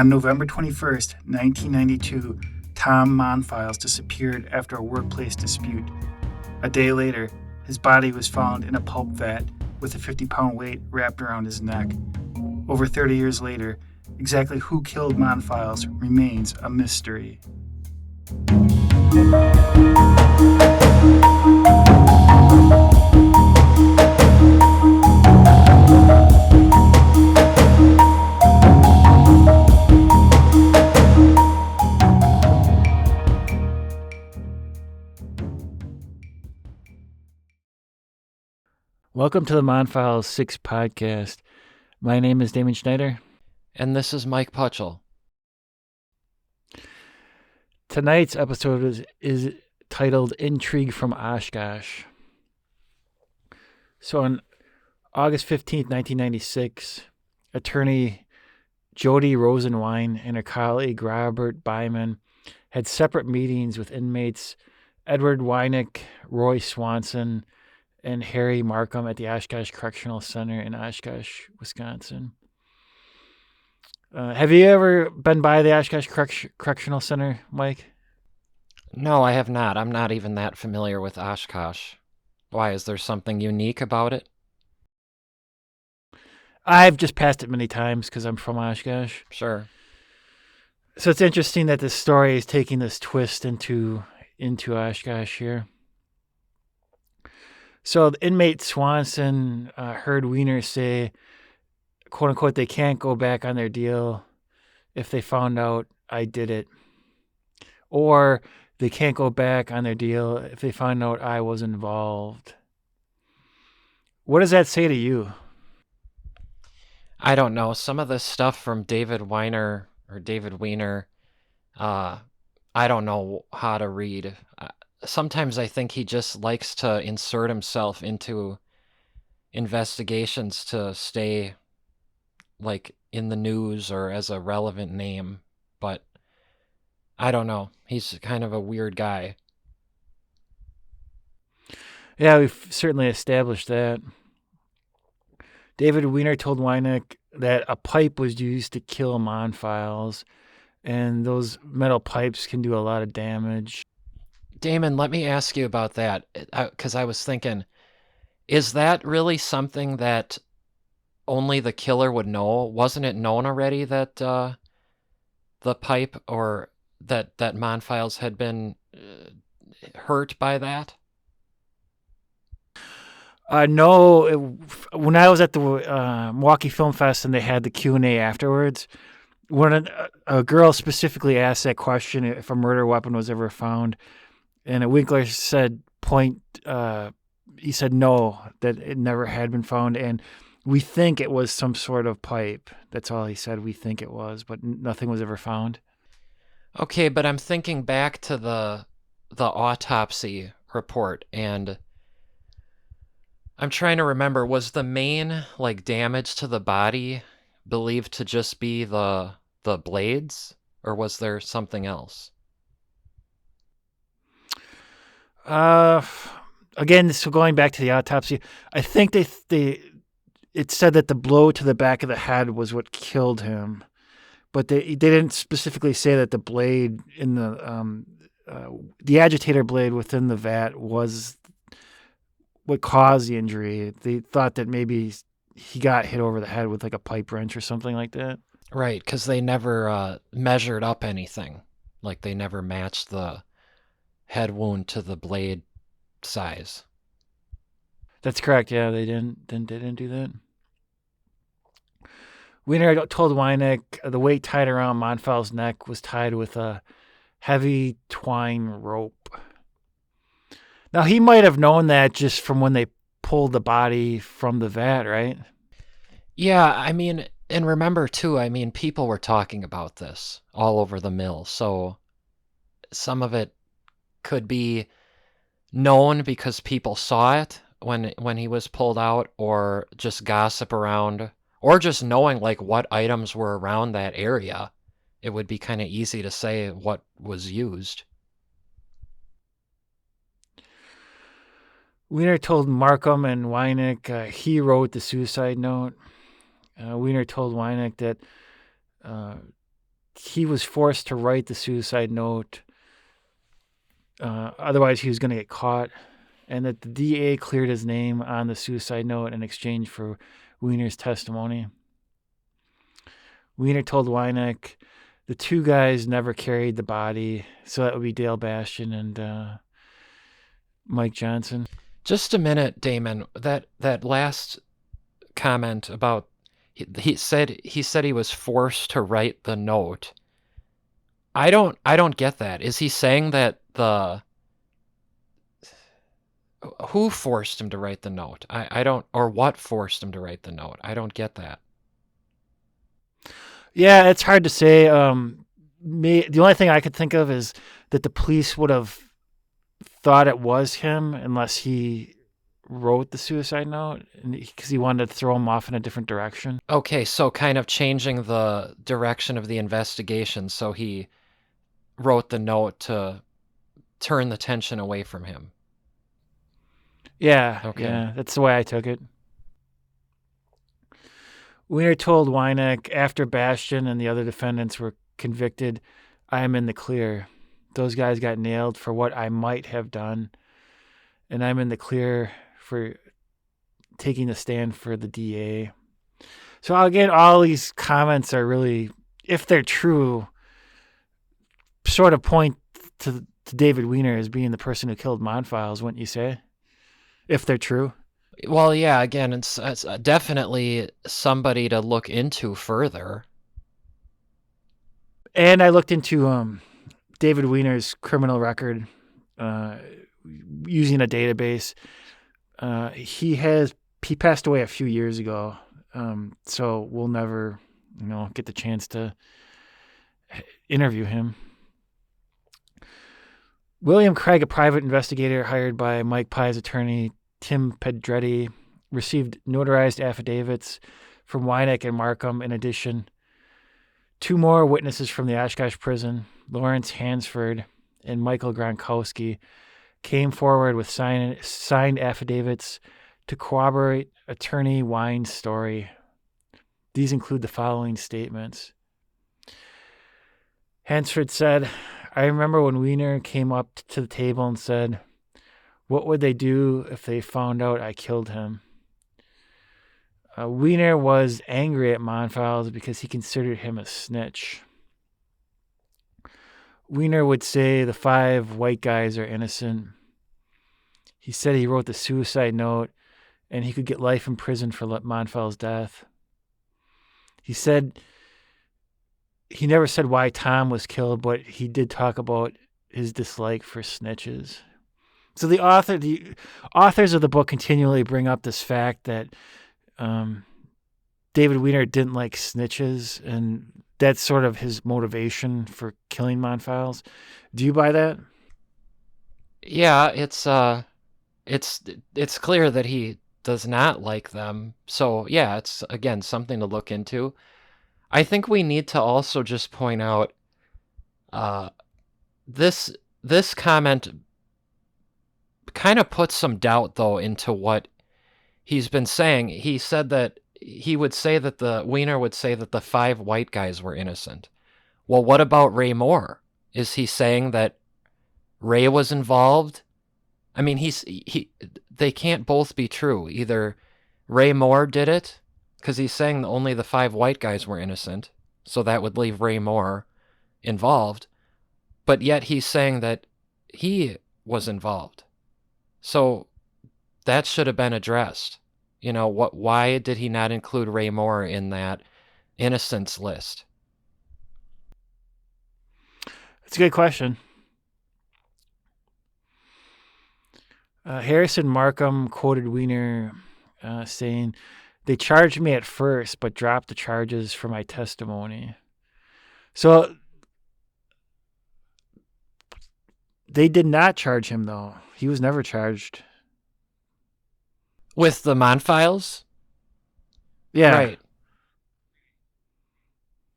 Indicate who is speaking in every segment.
Speaker 1: On November 21st, 1992, Tom Monfils disappeared after a workplace dispute. A day later, his body was found in a pulp vat with a 50-pound weight wrapped around his neck. Over 30 years later, exactly who killed Monfils remains a mystery. Welcome to the Monfils 6 podcast. My name is Damon Schneider.
Speaker 2: And this is Mike Putchell.
Speaker 1: Tonight's episode is titled Intrigue from Oshkosh. So on August 15th, 1996, attorney Jody Rosenwein and her colleague Robert Byman had separate meetings with inmates Edward Wiener, Roy Swanson, and Harry Markham at the Oshkosh Correctional Center in Oshkosh, Wisconsin. Have you ever been by the Oshkosh Correctional Center, Mike?
Speaker 2: No, I have not. I'm not even that familiar with Oshkosh. Why, is there something unique about it?
Speaker 1: I've just passed it many times because I'm from Oshkosh.
Speaker 2: Sure.
Speaker 1: So it's interesting that this story is taking this twist into Oshkosh here. So the inmate Swanson heard Wiener say, quote unquote, they can't go back on their deal if they found out I did it. Or they can't go back on their deal if they find out I was involved. What does that say to you?
Speaker 2: I don't know. Some of this stuff from David Wiener, I don't know how to read. Sometimes I think he just likes to insert himself into investigations to stay like in the news or as a relevant name, but I don't know. He's kind of a weird guy.
Speaker 1: Yeah, we've certainly established that. David Wiener told Weineck that a pipe was used to kill Monfils, and those metal pipes can do a lot of damage.
Speaker 2: Damon, let me ask you about that, because I was thinking, is that really something that only the killer would know? Wasn't it known already that the pipe or that Monfils had been hurt by that?
Speaker 1: No. When I was at the Milwaukee Film Fest and they had the Q&A afterwards, when a girl specifically asked that question, if a murder weapon was ever found, and Winkler said he said no, that it never had been found, and we think it was some sort of pipe. That's all he said. We think it was, but nothing was ever found.
Speaker 2: Okay, but I'm thinking back to the autopsy report, and I'm trying to remember, was the main damage to the body believed to just be the blades, or was there something else?
Speaker 1: Again, so going back to the autopsy, I think it said that the blow to the back of the head was what killed him, but they didn't specifically say that the blade in the agitator blade within the vat was what caused the injury. They thought that maybe he got hit over the head with a pipe wrench or something like that.
Speaker 2: Right, because they never measured up anything. They never matched the head wound to the blade size.
Speaker 1: That's correct. Yeah, they didn't do that. Wiener told Weineck the weight tied around Monfils' neck was tied with a heavy twine rope. Now, he might have known that just from when they pulled the body from the vat, right?
Speaker 2: Yeah, I mean, and remember too, people were talking about this all over the mill, so some of it could be known because people saw it when he was pulled out, or just gossip around, or just knowing what items were around that area. It would be kind of easy to say what was used.
Speaker 1: Wiener told Markham and Weineck he wrote the suicide note. Wiener told Weineck that he was forced to write the suicide note. Otherwise, he was going to get caught. And that the DA cleared his name on the suicide note in exchange for Wiener's testimony. Wiener told Weineck the two guys never carried the body, so that would be Dale Bastian and Mike Johnson.
Speaker 2: Just a minute, Damon. That last comment about he said he was forced to write the note. I don't get that. Is he saying that who forced him to write the note? I don't, or what forced him to write the note? I don't get that.
Speaker 1: Yeah, it's hard to say. The only thing I could think of is that the police would have thought it was him unless he wrote the suicide note, because he wanted to throw him off in a different direction.
Speaker 2: Okay, so kind of changing the direction of the investigation, so he wrote the note to turn the tension away from him.
Speaker 1: Yeah,
Speaker 2: Okay.
Speaker 1: yeah, that's the way I took it. Wiener told Weineck after Bastian and the other defendants were convicted, "I am in the clear. Those guys got nailed for what I might have done, and I'm in the clear for taking the stand for the DA." So again, all these comments are really, if they're true, sort of point to David Wiener as being the person who killed Monfils, wouldn't you say? If they're true.
Speaker 2: Well, yeah, again, it's definitely somebody to look into further.
Speaker 1: And I looked into David Wiener's criminal record using a database. He passed away a few years ago, so we'll never, get the chance to interview him. William Craig, a private investigator hired by Mike Pye's attorney, Tim Pedretti, received notarized affidavits from Weineck and Markham. In addition, two more witnesses from the Oshkosh prison, Lawrence Hansford and Michael Gronkowski, came forward with signed affidavits to corroborate attorney Wine's story. These include the following statements. Hansford said, "I remember when Wiener came up to the table and said, 'What would they do if they found out I killed him?' Wiener was angry at Monfils because he considered him a snitch. Wiener would say the 5 white guys are innocent. He said he wrote the suicide note and he could get life in prison for Monfils' death. He said he never said why Tom was killed, but he did talk about his dislike for snitches." So the authors of the book continually bring up this fact that David Wiener didn't like snitches, and that's sort of his motivation for killing Monfils. Do you buy that?
Speaker 2: Yeah, it's clear that he does not like them. So yeah, it's again something to look into. I think we need to also just point out this comment kind of puts some doubt, though, into what he's been saying. He said that Wiener would say that the 5 white guys were innocent. Well, what about Ray Moore? Is he saying that Ray was involved? I mean, they can't both be true. Either Ray Moore did it, because he's saying only the 5 white guys were innocent, so that would leave Ray Moore involved, but yet he's saying that he was involved. So that should have been addressed. Why did he not include Ray Moore in that innocence list?
Speaker 1: It's a good question. Harrison Markham quoted Wiener saying, "They charged me at first, but dropped the charges for my testimony." So they did not charge him, though. He was never charged.
Speaker 2: With the Monfils?
Speaker 1: Yeah.
Speaker 2: Right.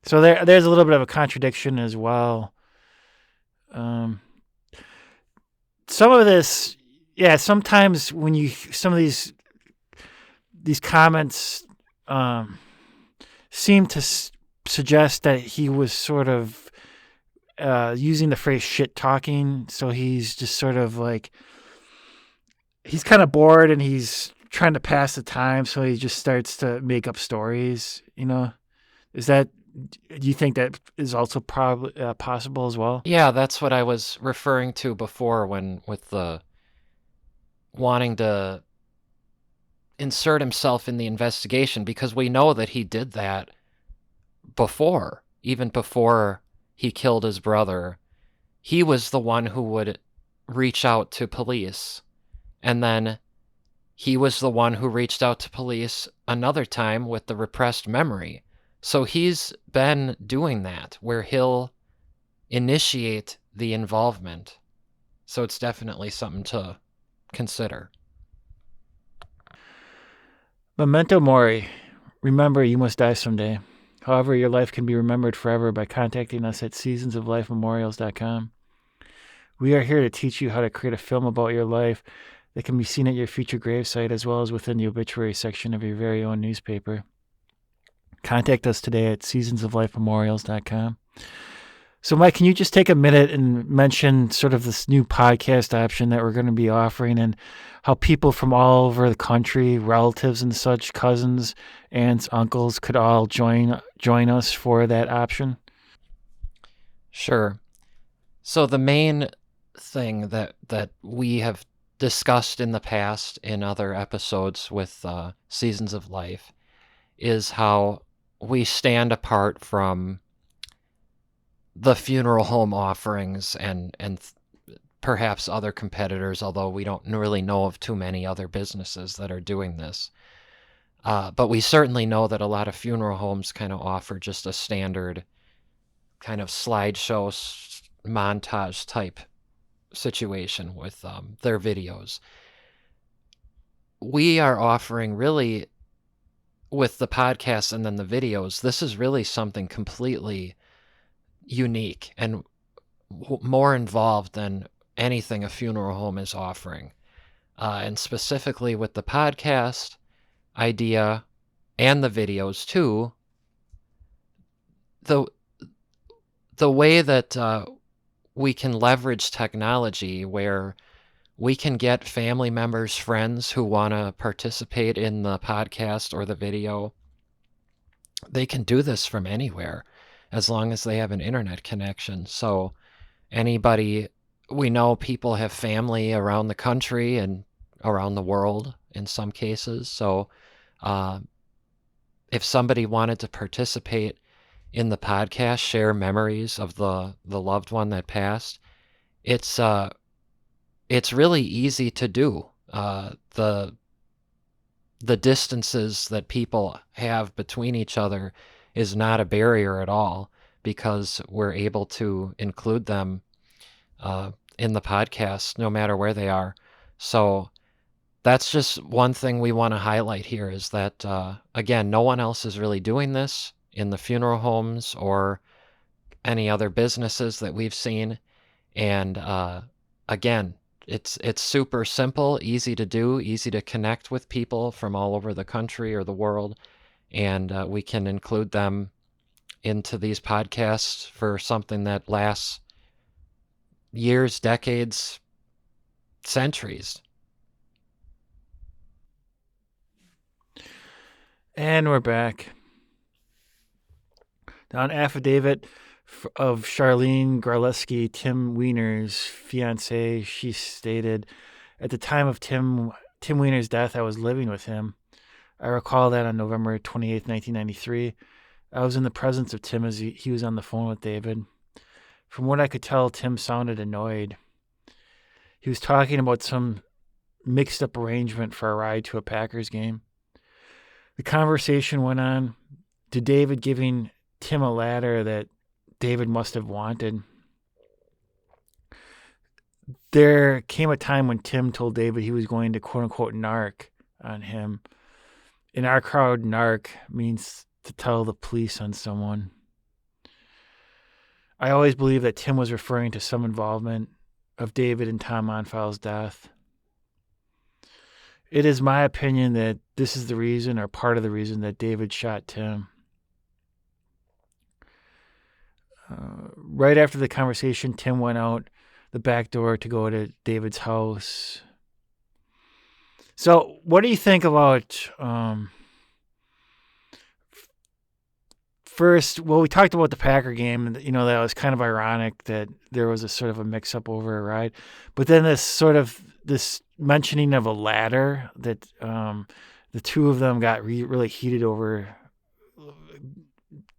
Speaker 1: So there's a little bit of a contradiction as well. Some of this, sometimes when some of these comments seem to suggests that he was sort of using the phrase shit talking. So he's just sort of like, he's kind of bored and he's trying to pass the time. So he just starts to make up stories, Is that, do you think that is also probably possible as well?
Speaker 2: Yeah, that's what I was referring to before when with the wanting to insert himself in the investigation, because we know that he did that before, even before he killed his brother. He was the one who would reach out to police, and then he was the one who reached out to police another time with the repressed memory. So he's been doing that, where he'll initiate the involvement. So it's definitely something to consider.
Speaker 1: Memento mori. Remember, you must die someday. However, your life can be remembered forever by contacting us at seasonsoflifememorials.com. We are here to teach you how to create a film about your life that can be seen at your future gravesite as well as within the obituary section of your very own newspaper. Contact us today at seasonsoflifememorials.com. So, Mike, can you just take a minute and mention sort of this new podcast option that we're going to be offering and how people from all over the country, relatives and such, cousins, aunts, uncles, could all join us for that option?
Speaker 2: Sure. So the main thing that we have discussed in the past in other episodes with Seasons of Life is how we stand apart from the funeral home offerings and perhaps other competitors, although we don't really know of too many other businesses that are doing this. But we certainly know that a lot of funeral homes kind of offer just a standard kind of slideshow montage type situation with their videos. We are offering, really, with the podcast and then the videos, this is really something completely unique and more involved than anything a funeral home is offering. And specifically with the podcast idea and the videos too, the way that we can leverage technology where we can get family members, friends who want to participate in the podcast or the video. They can do this from anywhere as long as they have an internet connection. So anybody, we know people have family around the country and around the world in some cases. So if somebody wanted to participate in the podcast, share memories of the loved one that passed, it's really easy to do. The distances that people have between each other is not a barrier at all, because we're able to include them in the podcast no matter where they are. So that's just one thing we want to highlight here, is that, again, no one else is really doing this in the funeral homes or any other businesses that we've seen. And again, it's super simple, easy to do, easy to connect with people from all over the country or the world. And we can include them into these podcasts for something that lasts years, decades, centuries.
Speaker 1: And we're back. Now, an affidavit of Charlene Garleski, Tim Wiener's fiancée, she stated, at the time of Tim Wiener's death, I was living with him. I recall that on November 28th, 1993, I was in the presence of Tim as he was on the phone with David. From what I could tell, Tim sounded annoyed. He was talking about some mixed-up arrangement for a ride to a Packers game. The conversation went on to David giving Tim a ladder that David must have wanted. There came a time when Tim told David he was going to quote-unquote narc on him. In our crowd, narc means to tell the police on someone. I always believed that Tim was referring to some involvement of David in Tom Monfils' death. It is my opinion that this is the reason, or part of the reason, that David shot Tim. Right after the conversation, Tim went out the back door to go to David's house. So, what do you think about first? Well, we talked about the Packer game, and that was kind of ironic that there was a sort of a mix-up over a ride, but then this mentioning of a ladder that the two of them got really heated over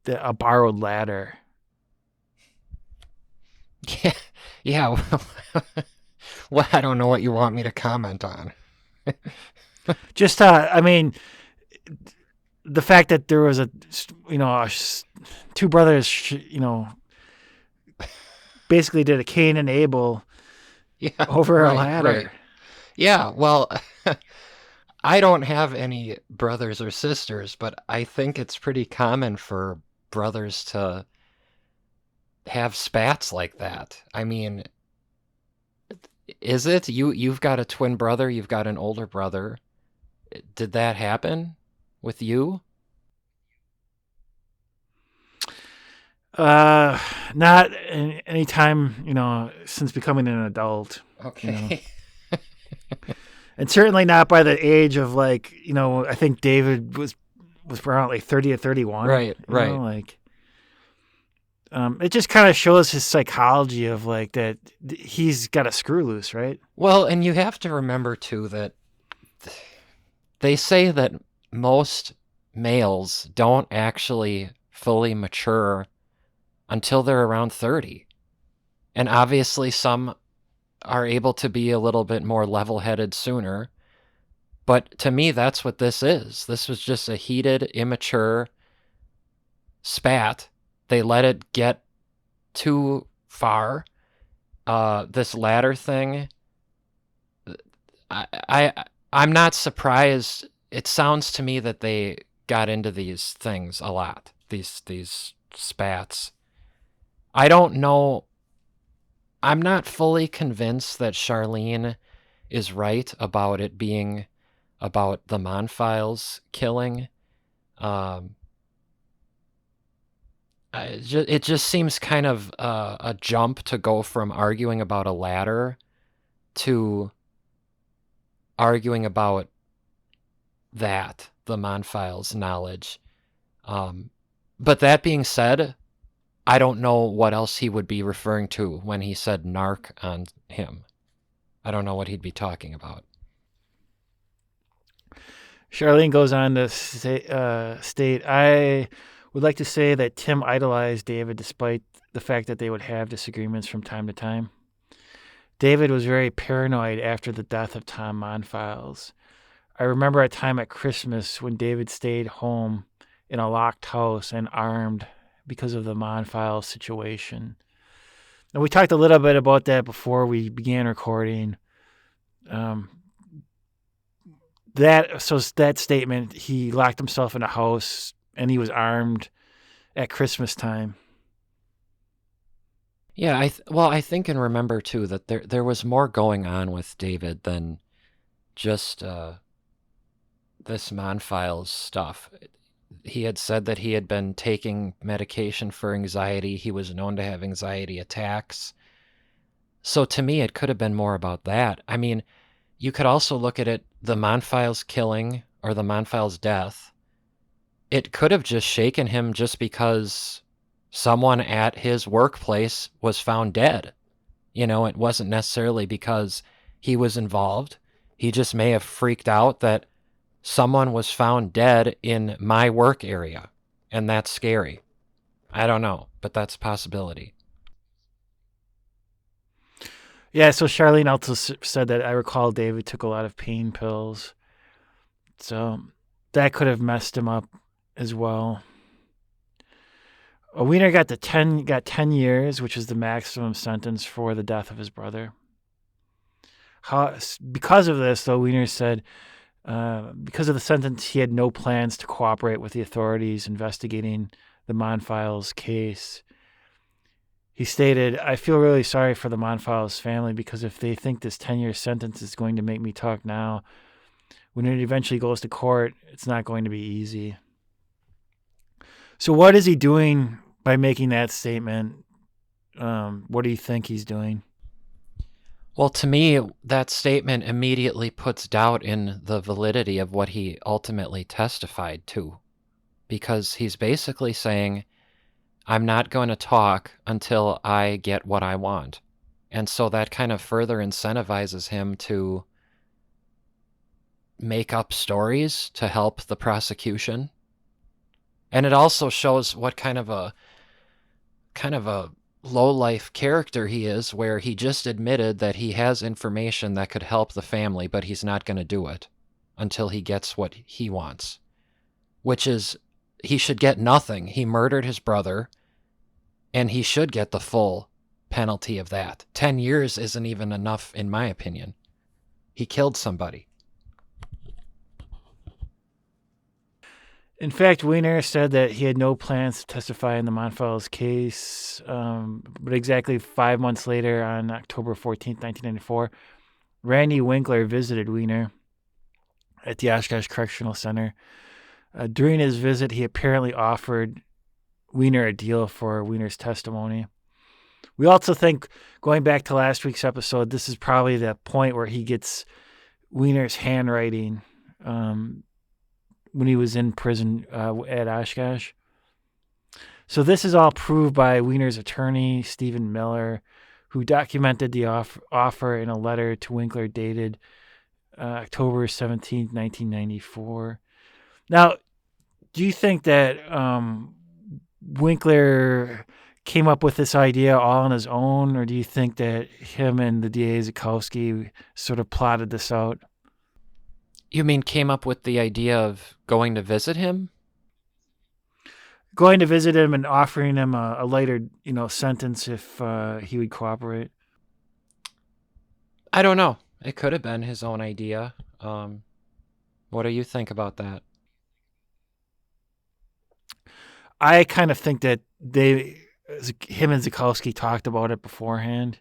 Speaker 1: a borrowed ladder.
Speaker 2: Yeah. Well, I don't know what you want me to comment on.
Speaker 1: Just, I mean, the fact that there was two brothers, basically did a Cain and Abel over a ladder.
Speaker 2: Right. Yeah, well, I don't have any brothers or sisters, but I think it's pretty common for brothers to have spats like that. I mean, is it? You've got a twin brother, you've got an older brother. Did that happen with you?
Speaker 1: Not any time, since becoming an adult.
Speaker 2: Okay.
Speaker 1: And certainly not by the age of I think David was around like 30 or 31.
Speaker 2: Right, right.
Speaker 1: It just kind of shows his psychology of that he's got a screw loose, right?
Speaker 2: Well, and you have to remember too that they say that most males don't actually fully mature until they're around 30. And obviously some are able to be a little bit more level-headed sooner. But to me, that's what this is. This was just a heated, immature spat. They let it get too far. This ladder thing, I'm not surprised. It sounds to me that they got into these things a lot, these spats. I don't know. I'm not fully convinced that Charlene is right about it being about the Monfils killing. It just seems kind of a jump to go from arguing about a ladder to arguing about the Monfils' knowledge. But that being said, I don't know what else he would be referring to when he said narc on him. I don't know what he'd be talking about.
Speaker 1: Charlene goes on to state, I would like to say that Tim idolized David despite the fact that they would have disagreements from time to time. David was very paranoid after the death of Tom Monfils. I remember a time at Christmas when David stayed home in a locked house and armed because of the Monfils situation. And we talked a little bit about that before we began recording. That statement, he locked himself in a house and he was armed at Christmas time.
Speaker 2: Yeah, I think and remember too that there was more going on with David than just this Monfils stuff. He had said that he had been taking medication for anxiety. He was known to have anxiety attacks. So to me, it could have been more about that. I mean, you could also look at it, the Monfils killing or the Monfils death. It could have just shaken him just because someone at his workplace was found dead. It wasn't necessarily because he was involved. He just may have freaked out that someone was found dead in my work area, and that's scary. I don't know, but that's a possibility.
Speaker 1: Yeah, so Charlene also said that I recall David took a lot of pain pills. So that could have messed him up as well. Wiener got 10 years, which is the maximum sentence for the death of his brother. Because of this, though, Wiener said, because of the sentence, he had no plans to cooperate with the authorities investigating the Monfils case. He stated, I feel really sorry for the Monfils family because if they think this 10-year sentence is going to make me talk now, when it eventually goes to court, it's not going to be easy. So what is he doing by making that statement? What do you think he's doing?
Speaker 2: Well, to me, that statement immediately puts doubt in the validity of what he ultimately testified to, because he's basically saying, I'm not going to talk until I get what I want. And so that kind of further incentivizes him to make up stories to help the prosecution. And it also shows what kind of a low-life character he is, where he just admitted that he has information that could help the family, but he's not going to do it until he gets what he wants, which is he should get nothing. He murdered his brother, and he should get the full penalty of that. 10 years isn't even enough, in my opinion. He killed somebody.
Speaker 1: In fact, Wiener said that he had no plans to testify in the Monfils case, but exactly 5 months later, on October 14th, 1994, Randy Winkler visited Wiener at the Oshkosh Correctional Center. During his visit, he apparently offered Wiener a deal for Wiener's testimony. We also think, going back to last week's episode, this is probably the point where he gets Wiener's handwriting when he was in prison at Oshkosh. So this is all proved by Wiener's attorney, Stephen Miller, who documented the offer in a letter to Winkler dated October 17th, 1994. Now, do you think that Winkler came up with this idea all on his own, or do you think that him and the DA Zukowski sort of plotted this out?
Speaker 2: You mean came up with the idea of going to visit him?
Speaker 1: Going to visit him and offering him a lighter, sentence if he would cooperate.
Speaker 2: I don't know. It could have been his own idea. What do you think about that?
Speaker 1: I kind of think that him and Zukowski talked about it beforehand.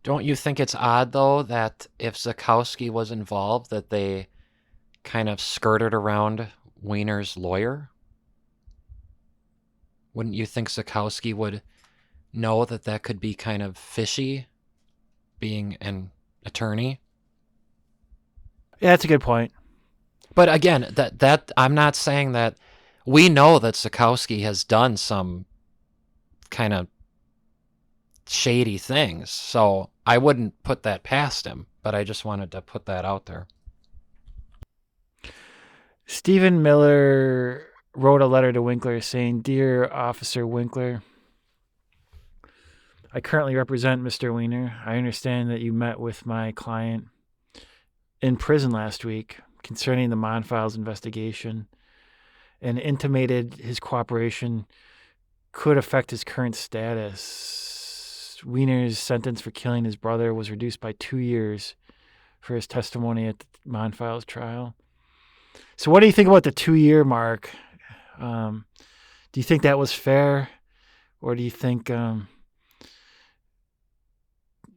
Speaker 2: Don't you think it's odd, though, that if Zukowski was involved, that they kind of skirted around Wiener's lawyer? Wouldn't you think Zukowski would know that that could be kind of fishy, being an attorney?
Speaker 1: Yeah, that's a good point.
Speaker 2: But again, that I'm not saying that. We know that Zukowski has done some kind of shady things, so I wouldn't put that past him, but I just wanted to put that out there.
Speaker 1: Stephen Miller wrote a letter to Winkler saying, "Dear Officer Winkler, I currently represent Mr. Wiener. I understand that you met with my client in prison last week concerning the Monfils investigation and intimated his cooperation could affect his current status. Wiener's sentence for killing his brother was reduced by 2 years for his testimony at the Monfils trial." So what do you think about the 2-year mark? Do you think that was fair? Or do you think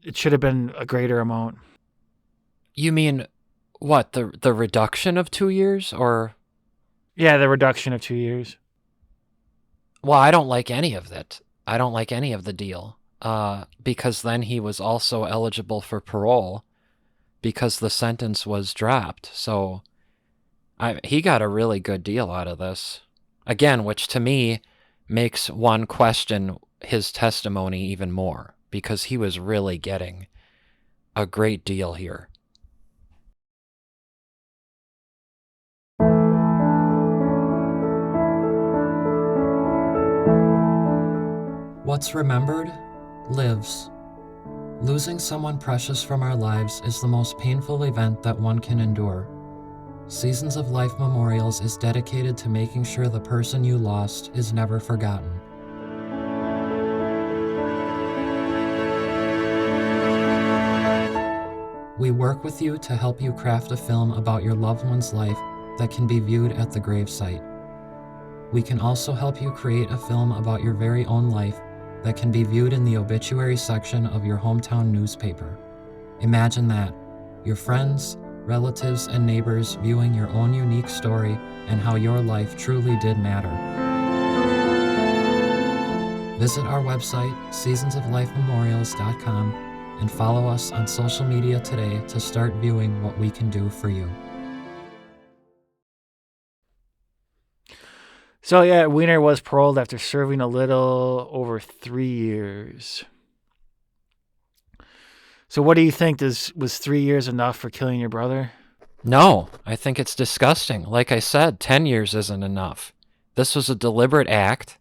Speaker 1: it should have been a greater amount?
Speaker 2: You mean what, the reduction of 2 years, or?
Speaker 1: Yeah, the reduction of 2 years.
Speaker 2: Well, I don't like any of that. I don't like any of the deal, because then he was also eligible for parole because the sentence was dropped. So he got a really good deal out of this. Again, which to me makes one question his testimony even more, because he was really getting a great deal here. What's remembered lives. Losing someone precious from our lives is the most painful event that one can endure. Seasons of Life Memorials is dedicated to making sure the person you lost is never forgotten. We work with you to help you craft a film about your loved one's life that can be viewed at the gravesite. We can also help you create a film about your very own life that can be viewed in the obituary section of your hometown newspaper. Imagine that, your friends, relatives, and neighbors viewing your own unique story and how your life truly did matter. Visit our website, seasonsoflifememorials.com, and follow us on social media today to start viewing what we can do for you.
Speaker 1: So yeah, Wiener was paroled after serving a little over 3 years. So what do you think? Was 3 years enough for killing your brother?
Speaker 2: No, I think it's disgusting. Like I said, 10 years isn't enough. This was a deliberate act.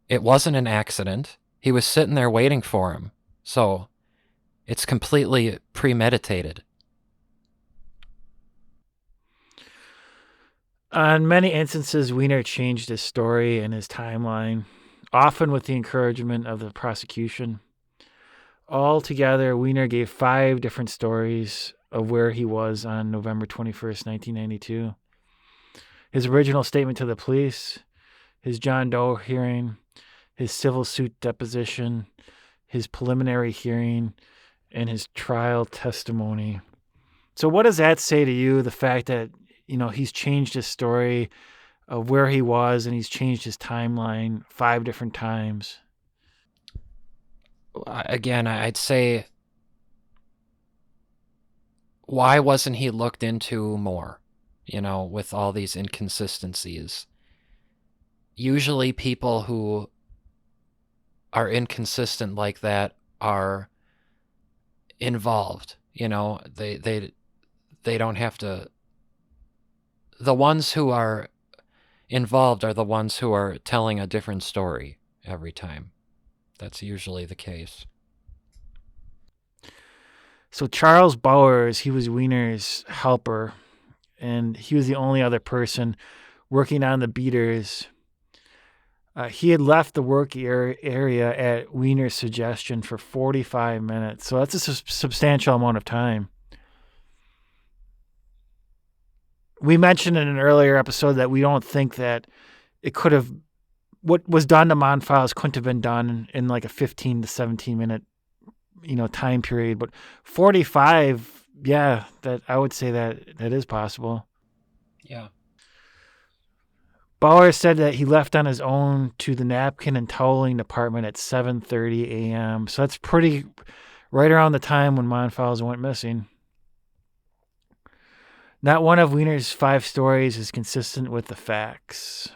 Speaker 2: It wasn't an accident. He was sitting there waiting for him. So it's completely premeditated.
Speaker 1: On many instances, Wiener changed his story and his timeline, often with the encouragement of the prosecution. Altogether, Wiener gave 5 different stories of where he was on November 21st, 1992. His original statement to the police, his John Doe hearing, his civil suit deposition, his preliminary hearing, and his trial testimony. So what does that say to you, the fact that, he's changed his story of where he was and he's changed his timeline 5 different times?
Speaker 2: Again, I'd say, why wasn't he looked into more, with all these inconsistencies? Usually people who are inconsistent like that are involved. They don't have to. The ones who are involved are the ones who are telling a different story every time. That's usually the case.
Speaker 1: So Charles Bowers, he was Wiener's helper, and he was the only other person working on the beaters. He had left the work area at Wiener's suggestion for 45 minutes. So that's a substantial amount of time. We mentioned in an earlier episode that we don't think that it could have, what was done to Monfils couldn't have been done in like a 15 to 17 minute, time period. But 45, yeah, that I would say that is possible.
Speaker 2: Yeah.
Speaker 1: Bauer said that he left on his own to the napkin and toweling department at 7:30 a.m. So that's pretty right around the time when Monfils went missing. Not one of Wiener's 5 stories is consistent with the facts.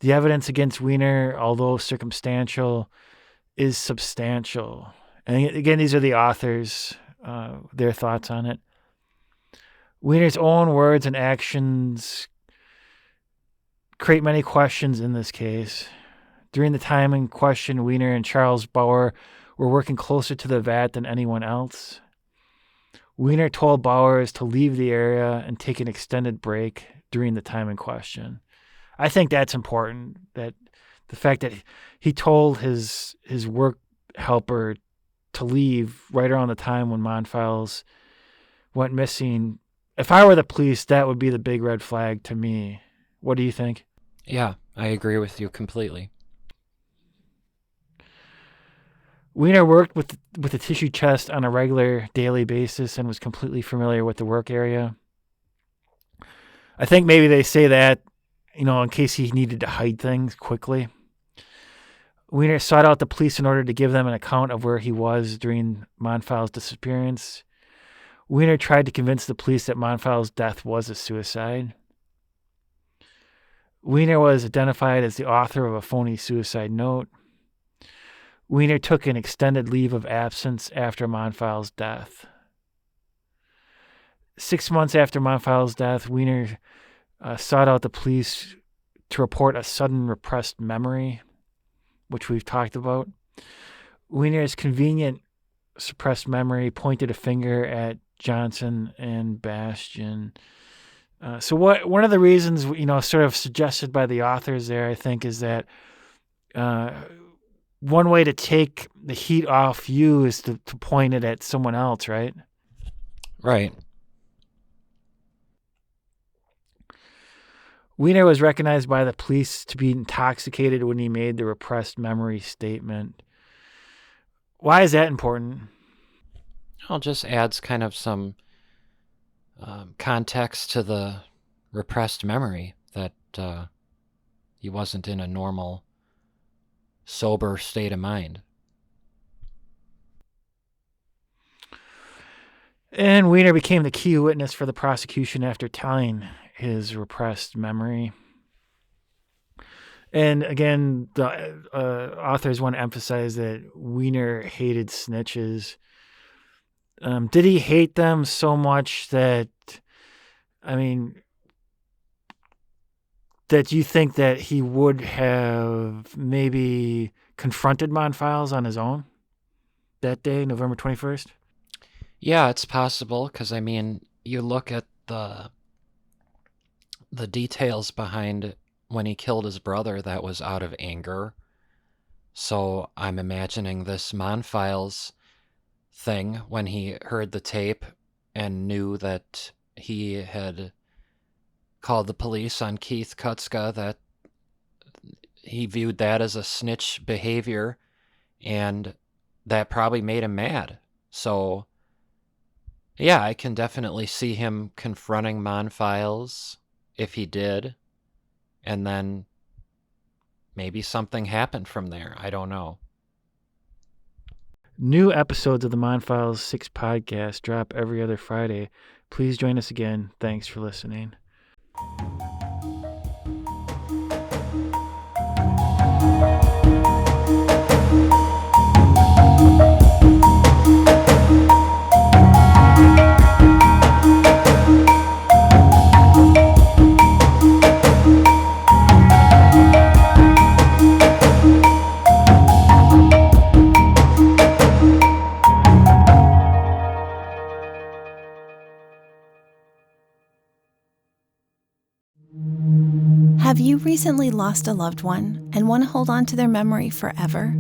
Speaker 1: The evidence against Wiener, although circumstantial, is substantial. And again, these are the authors, their thoughts on it. Wiener's own words and actions create many questions in this case. During the time in question, Wiener and Charles Bauer were working closer to the vat than anyone else. Wiener told Bowers to leave the area and take an extended break during the time in question. I think that's important, that the fact that he told his work helper to leave right around the time when Monfils went missing. If I were the police, that would be the big red flag to me. What do you think?
Speaker 2: Yeah, I agree with you completely.
Speaker 1: Wiener worked with the tissue chest on a regular daily basis and was completely familiar with the work area. I think maybe they say that, in case he needed to hide things quickly. Wiener sought out the police in order to give them an account of where he was during Monfils' disappearance. Wiener tried to convince the police that Monfils' death was a suicide. Wiener was identified as the author of a phony suicide note. Wiener took an extended leave of absence after Monfils' death. 6 months after Monfils' death, Wiener sought out the police to report a sudden repressed memory, which we've talked about. Wiener's convenient suppressed memory pointed a finger at Johnson and Bastian. So one of the reasons, sort of suggested by the authors there, I think, is that one way to take the heat off you is to point it at someone else, right?
Speaker 2: Right.
Speaker 1: Wiener was recognized by the police to be intoxicated when he made the repressed memory statement. Why is that important?
Speaker 2: Well, it just adds kind of some context to the repressed memory that he wasn't in a normal sober state of mind.
Speaker 1: And Wiener became the key witness for the prosecution after telling his repressed memory. And again, the authors want to emphasize that Wiener hated snitches. Did he hate them so much that, that you think that he would have maybe confronted Monfils on his own that day, November 21st?
Speaker 2: Yeah, it's possible, because, you look at the details behind when he killed his brother, that was out of anger. So I'm imagining this Monfils thing, when he heard the tape and knew that he had called the police on Keith Kutska, that he viewed that as a snitch behavior, and that probably made him mad. So yeah, I can definitely see him confronting Monfils if he did, and then maybe something happened from there. I don't know.
Speaker 1: New episodes of the Monfils 6 podcast drop every other Friday. Please join us again. Thanks for listening.
Speaker 3: Have you recently lost a loved one and want to hold on to their memory forever?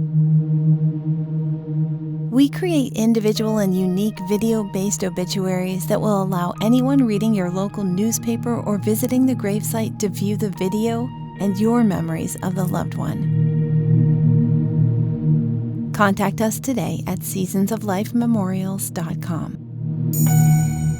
Speaker 3: We create individual and unique video-based obituaries that will allow anyone reading your local newspaper or visiting the gravesite to view the video and your memories of the loved one. Contact us today at seasonsoflifememorials.com.